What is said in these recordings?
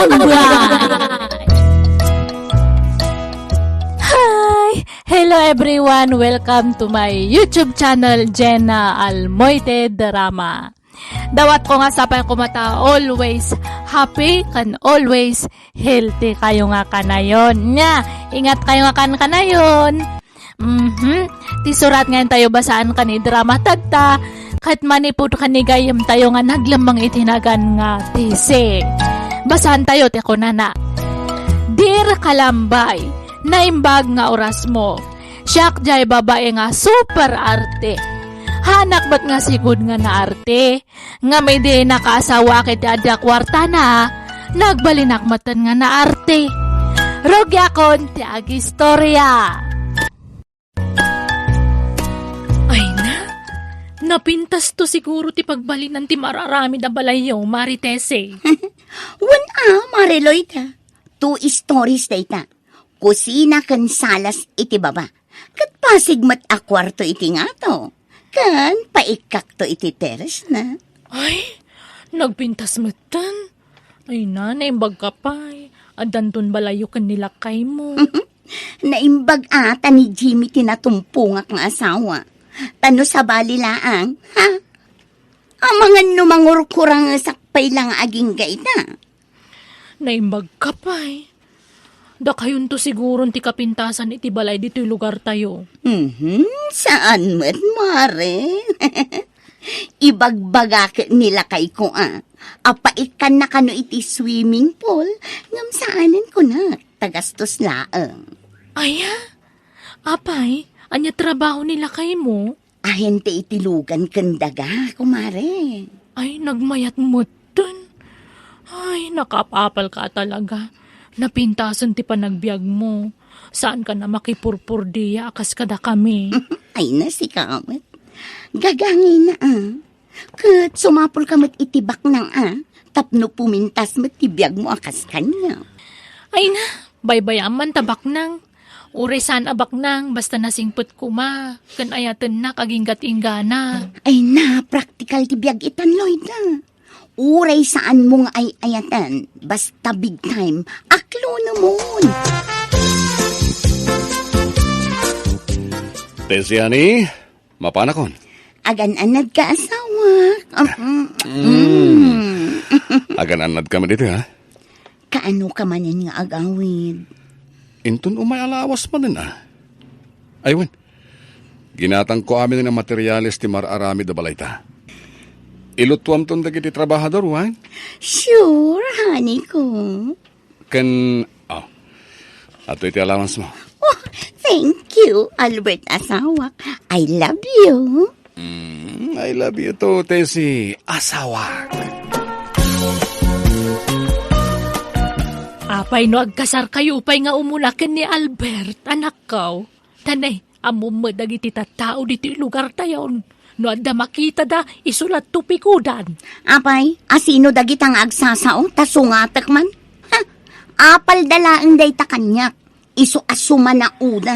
Hi! Hello everyone! Welcome to my YouTube channel, Jenna Almoite Drama. Dawat ko nga sapay kumata, always happy kan always healthy kayo nga kanayon. Nya, ingat kayo nga kanayon. Tisurat ngayon tayo basaan kani drama tagta. Kahit manipod kanigayam tayo nga naglambang itinagan nga tisi. Basahan tayo, teko na. Dear Kalambay, naimbag nga oras mo. Siyak jay babae nga super arte. Hanak ba't nga sigud nga na arte? Nga may di nakaasawa kay ada kwarta na. Nagbalinakmatan nga na arte. Rogya kon ti agistorya. Ay na. Napintas to siguro ti pagbalinan ti mararami da balayo, Maritese. Mariloy ta. 2 stories dayta. Kusina kan salas iti baba. Kat pasigmat a kwarto iti nga to. Kan paikak to iti teres na. Ay, nagpintas matan. Ay na, naimbag ka pa'y. Adanton balayo kan nilakay mo. Naimbag ata ni Jimmy tinatumpungak nga asawa. Tano sa balilaang, ha? Ang mga numangur-kurang sakpay lang aging gaita. Naimbag ka pa'y. Da kayon to siguro ti kapintasan iti balay dito yung lugar tayo. Saan mo't, Mare? Ibagbagak nila kay ko, Apaikan na kano iti swimming pool, ngam saanin ko na, tagastos laang. Aya? Apay, anya trabaho nila kay mo? Ahente itilugan kandaga, kumare. Ay, nagmayat mo dun. Ay, nakapapal ka talaga. Napintasan ti panagbiag mo. Saan ka na makipurpur diya akas kada kami? Ay na si kamat. Gagangin na Kat sumapol kamat itibak ng tapno pumintas mat tibiyag mo akas kanya. Ay na, baybayaman tabak nang. Uresan abak nang basta nasingput kuma. Kan ayatan na kaginggat-ingana. Ay na, practical tibiyag itan, Lloyd Uray saan mong ay ayatan, basta big time, aklo naman. Tesiani, mapanakon. Agan-anad ka asawa. Agan-anad kami dito, ha? Kaano ka manin nga agawid? Intun umay alawas man din, Aywan, ginatang ko amin ng materyales ti mararami da balayta. Ilutuam ton dagiti trabahador, wan? Sure, honey ko. Ato iti allowance mo. Oh, thank you, Albert asawa. I love you. I love you too, Tesi. Asawa. Apay no agkasar kayo pay nga umulakan ni Albert, anak ko. Tanay, amumad dagiti tattao dito lugar tayon. No adda makita da, isulat tupikudan. Apay, asino dagitang agsasao, tasungatak man? Apal dalaang day takanyak, iso asuma na una.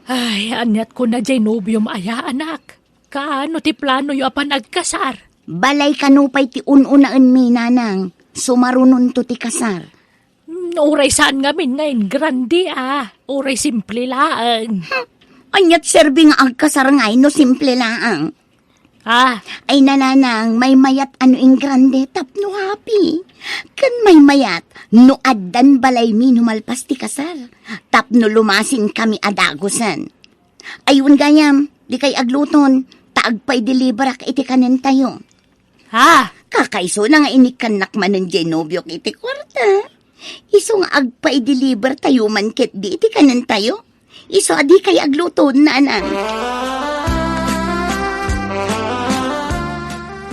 Ay, anyat ko na jay nobyom aya, anak. Kaano ti plano yu apan agkasar? Balay kanupay ti ununaan minanang, sumarunon to ti kasar. Uray saan ngamin ngayon, grandi Uray simple laang. Anyat serving agkasar ngay, no simple laang. Ay nananang, may mayat ano ing grande, tapno happy. Kan may mayat, no addan balay mi numalpas ti kasar. Tapno lumasin kami adagosan. Ayun gayam, di kay agluton, taagpay deliverak iti kanen tayo. Kakaiso na nga inikkanak man ng Genovyok iti kwarta. Iso nga agpay deliver tayo man ket di iti kanen tayo. Iso adi kay agluton na anang.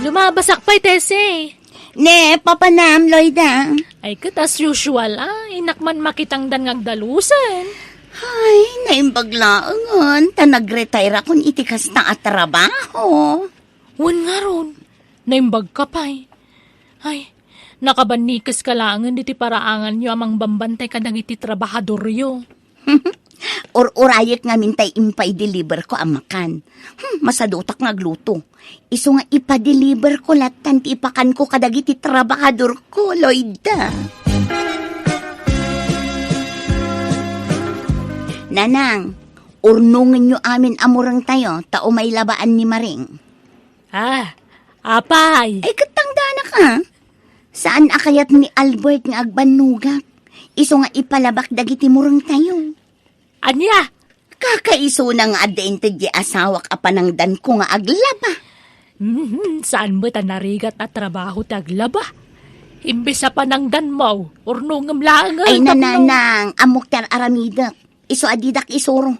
Lumabasak pa'y, Tese. Ne, papanam, Lloyda. Ay, kat as usual, inakman makitang dan ngagdalusan. Ay, naimbaglaangan. Tanag-retire akong itikas na at trabaho. Wan nga ron. Naimbag ka pa'y. Ay, nakabanikas ka langan diti paraangan nyo amang bambantay ka nang iti trabahador yo. Or-orayek nga mintay impay deliver ko amakan. Masadotak nga gluto. Iso nga ipa-deliver ko latan ti ipakan ko kadagiti trabahador ko, Lloyda. Nanang, urnungan nyo amin amurang tayo, tao may labaan ni Maring. Apay. Ay, katangda na ka. Saan akayat ni Albert nga agbanugak? Iso nga ipalabak dagiti murang tayo. Anya? Kakaiso na nga adente di asawak apanangdan ko nga aglaba. Saan mo ta narigat at trabaho taglaba? Imbes sa panangdan mo, urnungam lang. Ay nananang, amok tar aramidak. Iso adidak isuro.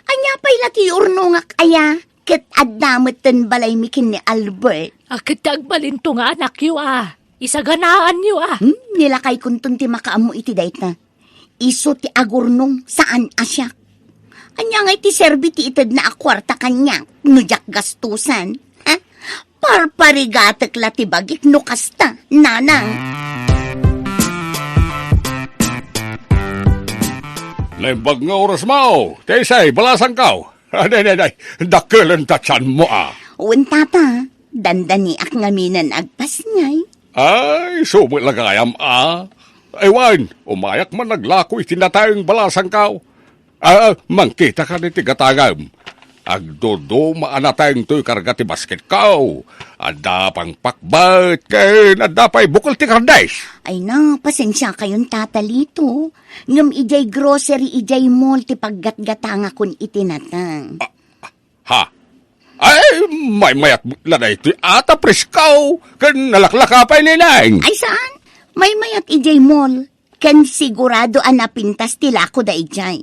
Anya pa'y lati urnungak aya. Ket addametan balay mikin ni Albert. Akit agbalinto nga anak yu Isaganaan yu Nilakay kuntun ti makaamu iti dayta. Iso ti agurnong saan asyak. Anya nga iti serbi ti ited na akwarta kanya. Nujak gastusan. Parparigatek la ti bagik no kasta. Nanang. Lembag nga oras mo. Tesay, balasang kaw. Day. Dakilan tatsan mo Uwan tata, dandani ak ngaminan agpas ngay. Ay, sumit lang kayam Ewan, umayak man naglako itinatayong balasang kaw. Mangkita ka ni tigatagam. Agdodo maanatayong to'y karga ti basket kaw. Ada pang pakbat, ken ada pa'y bukal ti kardes. Ay na, pasensya kayong tatalito. Ngam ijay grocery, ijay mall, ti paggatgatanga kun itinatang. Ha? Ay, may mayat la na ito ata preskaw. Ken nalaklaka pa'y nilaing. Ay saan? May mayat ijay mall. Ken sigurado anapintas tilako da ijay.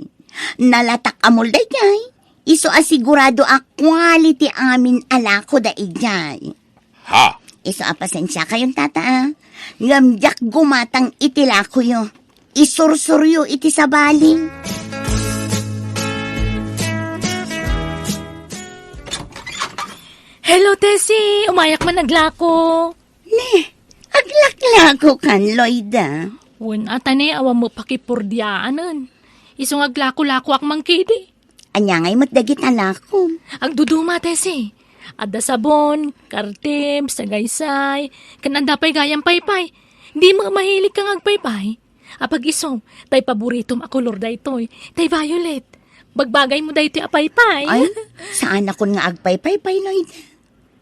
Nalatak amol da ijay. Iso asigurado a quality amin alako da ijay. Ha? Iso pasensya kayong tata. Ngamjak gumatang itilako yo. Isursuryo iti sabaling. Hello, Tessie. Umayak man naglako. Ne, aglaklako kan, Loida. Wen atane awam mo pakipurdiaanan. Isong aglako-lako ak mangkidi. Anya ngay mo't dagit alakom. Ang duduma, Tessie. Adda sabon, kartim, sagaysay, kananda pa'y gayang paypay. Di mo mahilig kang agpaypay. Apag iso, tay paboritom a kolor da ito'y, tay violet. Bagbagay mo da ito'y apaypay. Ay, saan ako nga agpaypay, Loida?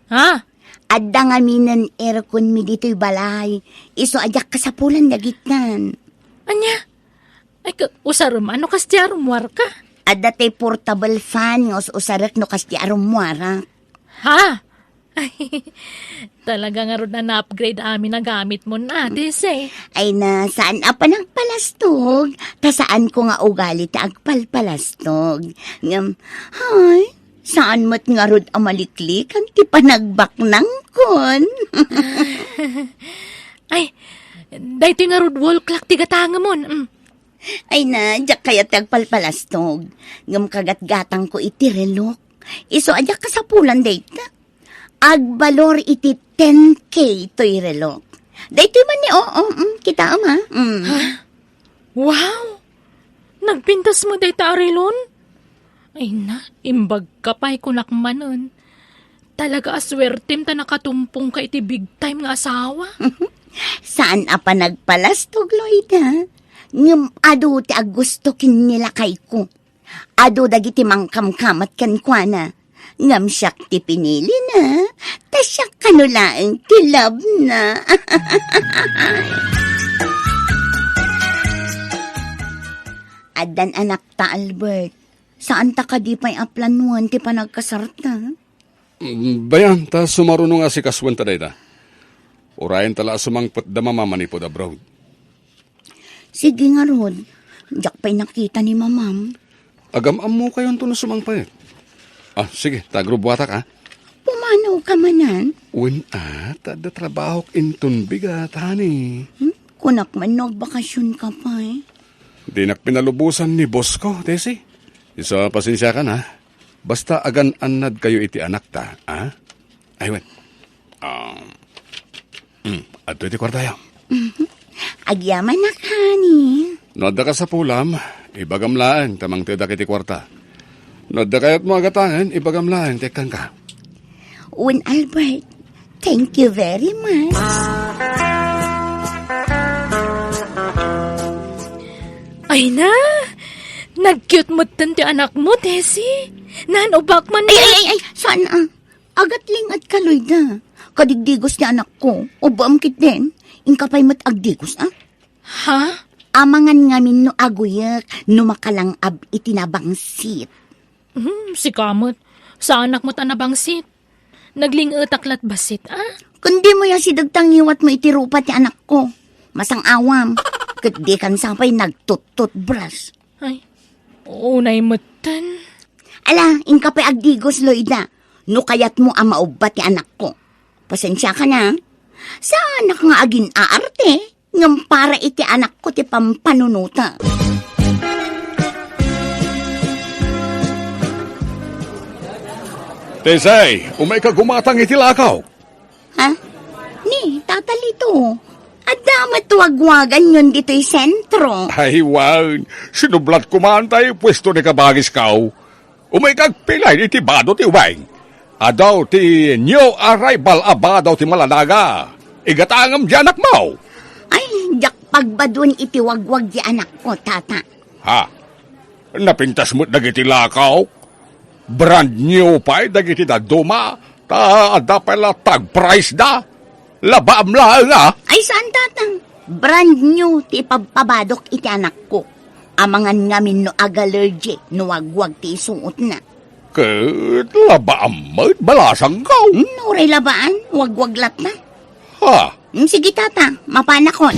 Ha? Adda nga minan aircon mi dito'y balay. Iso ajak kasapulan dagitnan. Anya? Ay, usarum, ano kas di arumwar ka? Adda tay portable fan nga usarak no kas di arumwara. Ha? Ay, talaga nga ron na upgrade amin na gamit mo na, Tese. Ay na, saan apa nang palastog? Ta saan ko nga ugali ta agpalpalastog? Ngam, ay, saan mo't nga rod amaliklik ang ti panagbaknang kon? Ay, dahito nga rod wall clock tigatanga mo. Ay na, jak kaya tagpalpalastog. Ngam kagat-gatang ko iti relok. Iso ajak kasapulan data. Agbalor iti 10K to'y relok. Dahito man ni kita ama. Wow! Nagpintas mo dahito arilon? Ay na, imbag ka pa'y kunakmanon. Talaga aswertem ta nakatumpong ka iti big time nga asawa. Saan apa nagpalastog, Loida? Ngam ado ti agusto kin nila kay ko. Ado dagiti mangkamkamat kan kwa na. Ngam siyak ti pinili na. Ta siyak kanulaang ti love na. Adan anak ta, Albert. Saan ta ka di pa'y aplanuan ti panagkasarta? Bayan, ta sumarunong nga si kaswan ta dayta. Urayan tala sumangpot da mamamanipod abroad. Sige nga, Rod. Diyak pa'y nakita ni mamam. Agam-am mo kayon to na sumangpayat. Sige, tagrubwatak Pumanaw ka manan? Uwin tada trabaho intun bigat, honey. Kunak man nagbakasyon ka pa Di nakpinalubusan ni boss ko, Tessie. Isa, pasensya ka na. Basta agan-anad kayo iti anak ta, Aywan. Ato iti kwartayo. Agyaman na kani. Noda ka sa pulam, ibagamlaan, tamang tidak iti kwarta. Noda kaya't mo agatangan, ibagamlaan, tekan ka. Un Albert, thank you very much. Ay na! Nag-cute mo ti anak mo, Tessie. Nanubak man Ay, sana. Agatling at kaloy da. Kadigdigos ni anak ko. O baamkit din. Inkapay mo't agdigos, ah? Ha? Amangan ngamin no aguyak, no makalang itinabangsit. Si Kamot. Sa anak mo tanabangsit. Naglingutaklat basit, ah? Kundi mo ya si dagtangiwat mo itirupat ti anak ko. Masang awam. Kadi kan sapay nagtut-tut brush. Ay, unay mutan. Ala, inkapay agdigos, Loida. No kayat mo ang maubat ti anak ko. Pasensya ka na. Sa anak nga agin aarte. Ngam para iti anak ko ti pampanunuta. Tesay, umay ka gumatang itilakaw. Ha? Ni, tatalito. Adamat wagwagan yun dito'y sentro. Ay, wan. Sinublat ko man tayo pwesto ni kabagis kao. Umay kagpilay iti bado ti wang. Adaw ti new arrival abadaw ti malalaga. Igatangam di anak mo. Ay, jak pagbadun iti wagwag di anak ko, tata. Ha? Napintas mo't dagiti lakaw? Brand new pa dagiti da duma? Ta ada pala tag price da? Labaam lang ah. Ay, saan tatang? Brand new ti pababadok iti anak ko. Amangan ngamin no ag-allergy no wagwag ti isuot na. Ket labaam mo't balasang kaw. Nuray labaan, wagwaglat na. Ha? Sige tata, mapanakon.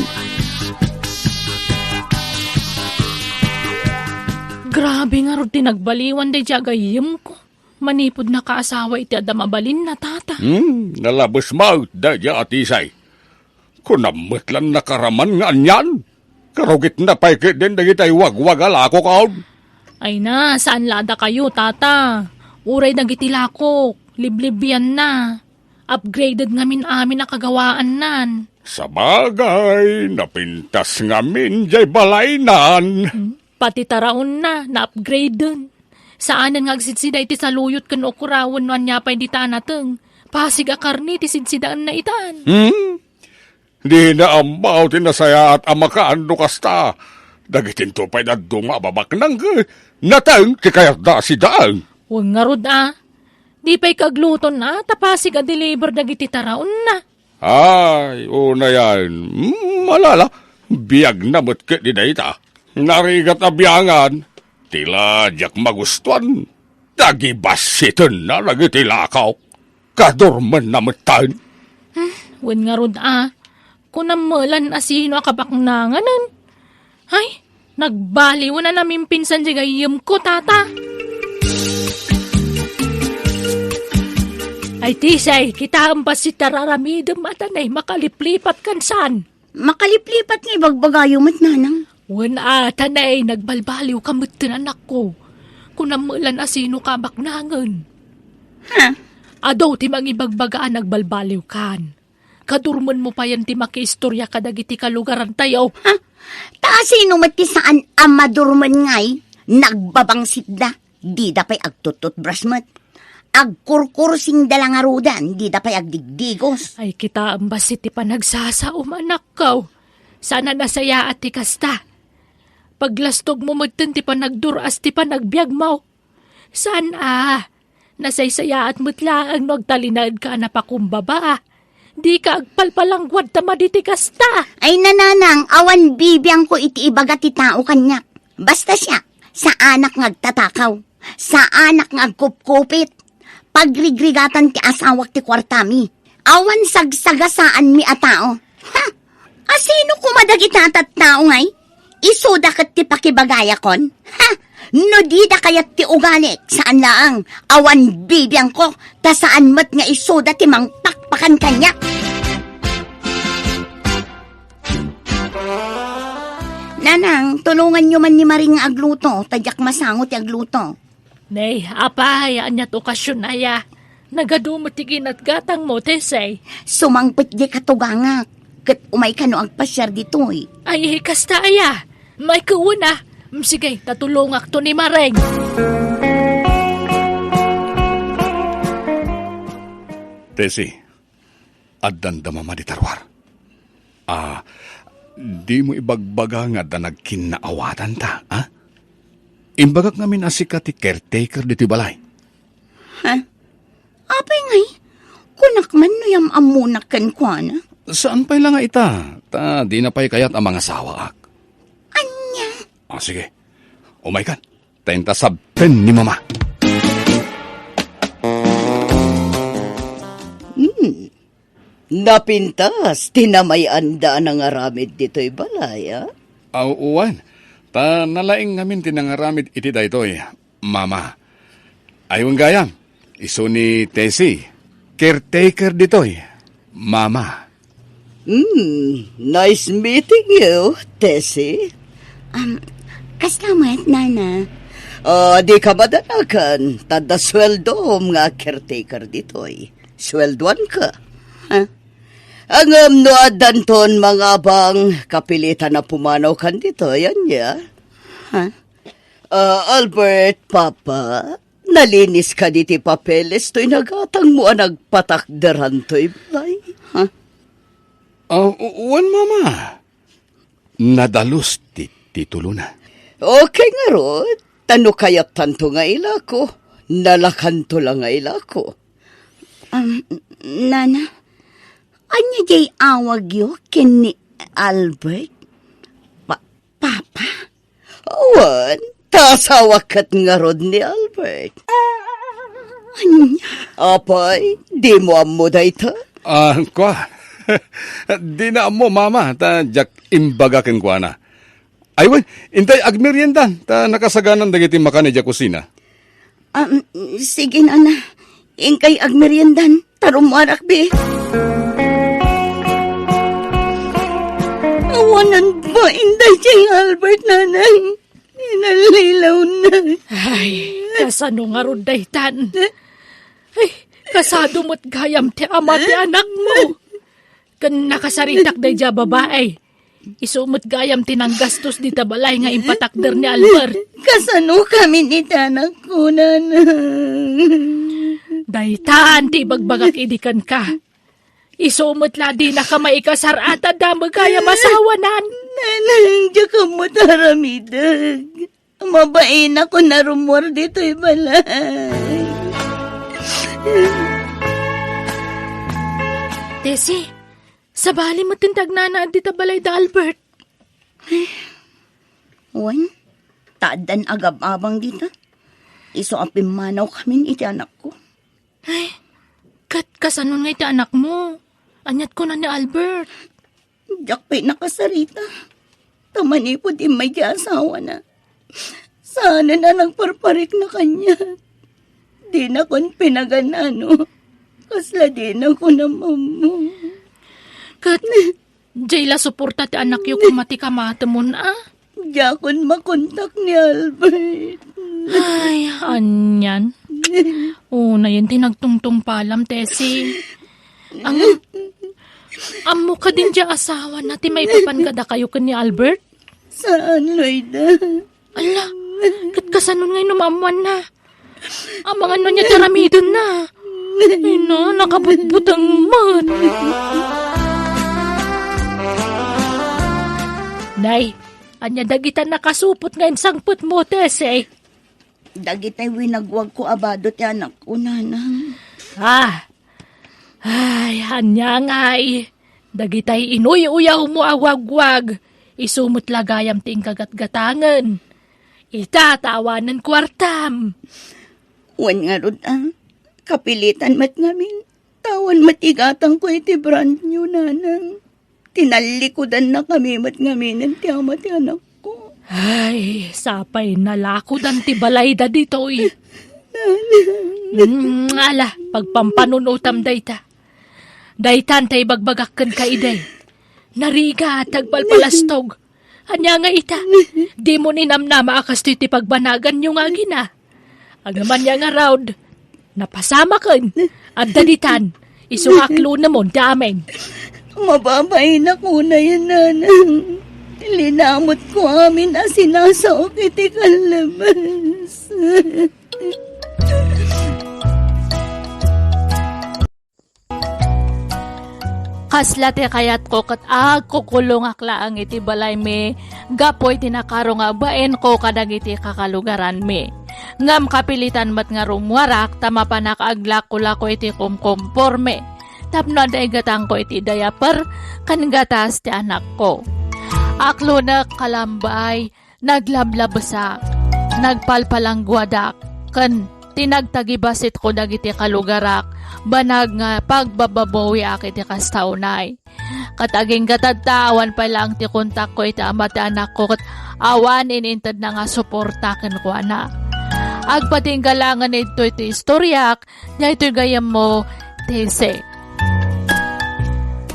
Grabe nga ron tinagbaliwan day jagayim ko. Manipod na kaasawa iti adamabalin na tata. Nalabos mo, dadya atisay. Kunamatlan na karaman nga anyan. Karugit na paikit din dagitay wagwag alako kaon. Ay na, saan lada kayo, tata? Uray nagitilakok, liblibyan na. Upgraded ngamin amin na kagawaan nan. Sa bagay, napintas ngamin jay balaynan. Pati taraon na upgrade dun. Saanan nga agsidsida iti saluyot kan okurawon no anya pa hindi tanateng. Pasig akarni ti sidsidaan na itaan. Di na amaw tinasaya at amakaan do kasta. Dagitin to pa'y na dumababak nang natang ti kayat da si daan. Huwag nga rod Di pa'y kagluton tapasig a deliver dagiti taraon na. Ay, una yan. Malala, biyag na mo't ket di dayta. Narigat na biyangan. Tila jak magustuhan. Dagibasitin na nagitilakaw. Kadurman na matan. Huwag nga rod kung namulan asino akabaknanganan. Ay, nagbaliw na namin pinsan di gayim ko, tata. Ay, tisay, kita ang basit tararamidam atanay makaliplipat kan saan. Makaliplipat nga ibagbagayo mat nanang. Wan tanay, nagbalbaliw kamot anak ko. Kung namulan asino kabaknangan. Ha? Adaw ti mangibagbagaan nagbalbaliw kan. Kadurman mo pa yan ti makiistorya kadagiti kalugaran tayo. Ha? Taasino mati saan amadurman ngay? Nagbabangsit da. Di da pa'y agtutot brasmat. Agkurkursing dalang arudan. Di da pa'y agdigdigos. Ay kita ang basit ti panagsasaom anak ko. Sana nasaya at ti kasta. Paglastog mo magtan ti panagduras ti panagbiag mo. Saan nasaysaya at mutlaang nagtalinad ka na pakumbaba. Di ka agpalpalangwad ta maditi kasta. Ay nananang, awan bibiyang ko iti ibaga ti tao kanyak. Basta siya, sa anak ngagtatakaw, sa anak ngagkupkupit, pagrigrigatan ti asawak ti kwartami, awan sagsagasaan mi a tao. Ha? Asino kumadagita at tao ngay? Isuda kat ti pakibagaya kon? Ha? No di da kayat ti uganik, saan laang, awan bibiyang ko, ta saan mat nga isuda ti mangpakpakan kanyak. Nanang, tulungan nyo man ni Maring agluto, tadyak masangot ti agluto. Nay, apay, anyat okasyon aya. Nagadumot ti ginatgatang mo, tesay. Sumangpit di katugangak, kat umay ka no agpasyar ditoy. Ay, kasta aya. May kuuna. Sige, tatulungak to ni Mareng. Tesi, addan da mama di tarwar. Di mo ibagbaga nga da nagkinaawatan ta, ha? Imbagak ngamin asika ti caretaker dito balay. Ha? Apay ngay, kunak man no yam amunak kan kwa na. Saan pa'y lang nga ita? Ta, di na pa'y kayat ang mga sawa ak. Anya? Sige. Umay kan. Tenta sabten ni mama. Napintas, tinamay-anda ng aramid dito'y balay, ha? Uwan. Ta, nalaing ngamin tinangaramid iti daytoy, mama. Ayong gayam, iso ni Tessie, caretaker ditoy, mama. Nice meeting you, Tessie. Kaslamat, nana. Di ka madanakan, tada sweldo nga caretaker dito'y. Sweldoan ka. Ha? Ang no adanton mga bang kapilitan na pumanaw kan dito, yan niya. Ha? Albert, Papa, nalinis ka diti papeles to'y nagatang mo nagpatakderan to'y balay. Ha? Uwan, mama. Nadalos titulo na. Okay nga ro, tano kayat tanto nga ila ko. Nalakanto lang nga ila ko. Nana, anya jay awag yo kini Albert? Papa? Awan, tasawakat nga rod ni Albert. Anya? Apay, di mo amo dayta? Kwa. Di na mo, mama. Ta, jak imbaga ken kwa na. Aywan, intay agmeriendan. Ta, nakasaganan dagiti makani jak kusina. Sige, nana. Ingkay agmeriendan. Tarumarak, be. Awanan ba, inday jay Albert, nanay? Inalilaw na. Ay, kasano nga ron daytan? Ay, kasado mo't gayam ti ama ti anak mo. Kan nakasaritak day ja babae. Isumot gayam tinanggastos di tabalay nga impatakder ni Albert. Kasano kami ni tanak ko, nanay? Daytan, ti bagbagak idikan ka. Isumot la di na ka maikasar at adamag kaya masawanan. Nanay, diya ka mo taramidag. Mabain ako na rumor dito'y balay. Tessie, sabali mo tindag na di tabalay da Albert. Wan, taadan agab-abang dito. Iso apimanaw kami iti anak ko. Ay, kasanon nga iti anak mo. Anyat ko na ni Albert. Diyak pa'y nakasarita. Tamani po di may asawa na. Sana na nagparparik na kanya. Di na kon pinaganano. Kasla di na ko na mamo. Kat, jayla suporta ti anak yu kumati kamata mo na. Diyak kon makontak ni Albert. Ay, anyan. Na yun tinagtungtong palam, Tessie. Amo ka din dya asawa na ti may papangada kayo ka ni Albert? Saan, Loida? Ala, kasanon ngayon umamuan na. Ang mga ano niya taramidon na. Ay na, nakabutbutang man. Nay, anya dagitan nakasupot ngayon sangput mo, Tessie. Dagitay winagwag ko abado ti anak ko, nanang. Ay, anya ngay. Dagitay inuy-uyaw mo awag-wag. Isumot lagayam ting kagat-gatangan. Itatawanan kwartam. Wan nga rod, kapilitan mat ngamin. Tawan matigatang ko iti brand new, nanang. Tinalikodan na kami mat ngamin ti ama ti anak ko. Ay, sapay nalakod ang tibalay da dito'y. Ala, pagpampanunutam dayta. Daytan tay bagbagakkan ka iday. Nariga tagpalpalastog. Anya nga ita, di mo ninamnama akas ti pagbanagan yung nga gina. Agaman niya nga round, napasama kan, at daditan, isungaklo na mo damen. Mababay na ko na yan, nanang. Linamot ko amin sinasaok iti kalabas. Kasla ti kayat ko kat kukulong akla ang iti balay me, gapoy tinakaro nga baen ko kadag iti kakalugaran me. Ngam kapilitan mat nga rumwarak, tama pa nakaagla ko iti kumkomporme. Tapno aday gatang ko iti diaper, kan gatas ti anak ko. Aklo na kalambay, naglablabasak, nagpalpalang gwadak, kan tinagtagibasit ko dagiti kalugarak, banag nga pagbababawi akiti kastaunay. Kataging katadtawan pa lang ti kontak ko iti ama ti anak ko, kat awan inintad na nga suportaken ko na. Agpating galangan ito iti istoryak, na ito gayam mo, tese.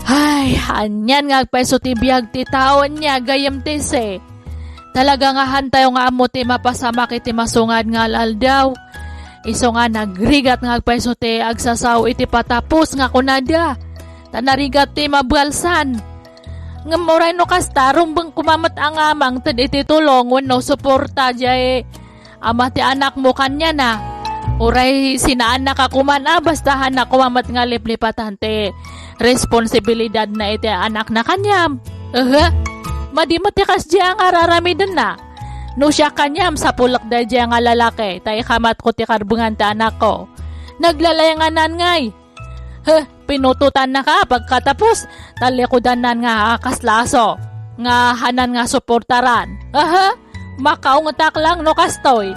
Ay, anyan nga agpeso ti biyag ti taon niya, gayam tese. Talaga nga hantayo nga amo ti mapasamak iti masungad nga laldaw. Iso nga nagrigat nga agpeso ti agsasaw iti patapos nga kunada. Tanarigat ti mabalsan. Nga moray no kasta, rumbang kumamat ang amang tad iti tulong no suporta jay ama ti anak mo kanya na. Uray sinaan na kakuman bastahan na kumamat nga liplipatan ti responsibilidad na iti anak na kanyam. Madimatikas diya nga raramidan na. No siya kanyam sa pulak da diya nga lalaki, tay kamat ko ti karbungan ti anak ko. Naglalayanganan ngay. Pinututan na ka pagkatapos, talikudanan nga kaslaso. Nga hanan nga suportaran. Makaungatak lang no kastoy.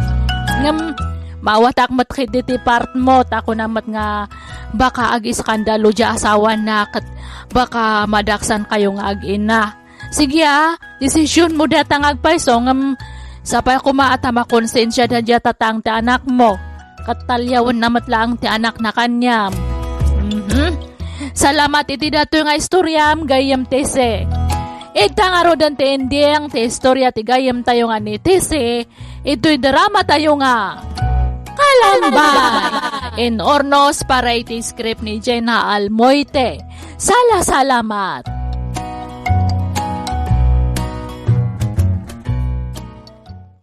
Ngam, mawatak matkid iti part mo, tako namat nga baka ag-iskandalo diya asawan na, kat baka madaksan kayo nga ag-ina. Sige desisyon mo datang agpaiso, ngam, sapay kumaatama konsensya da diya tatang ti anak mo. Katalyawan namat lang ti anak na kanyam. Salamat iti dato nga istoryam, gayam tese. Itang arodan ti ending ti istorya ti gayam tayo nga ni tese, ito'y drama tayo nga Kalambay. In ornos para iti script ni Jenna Almoite. Salamat.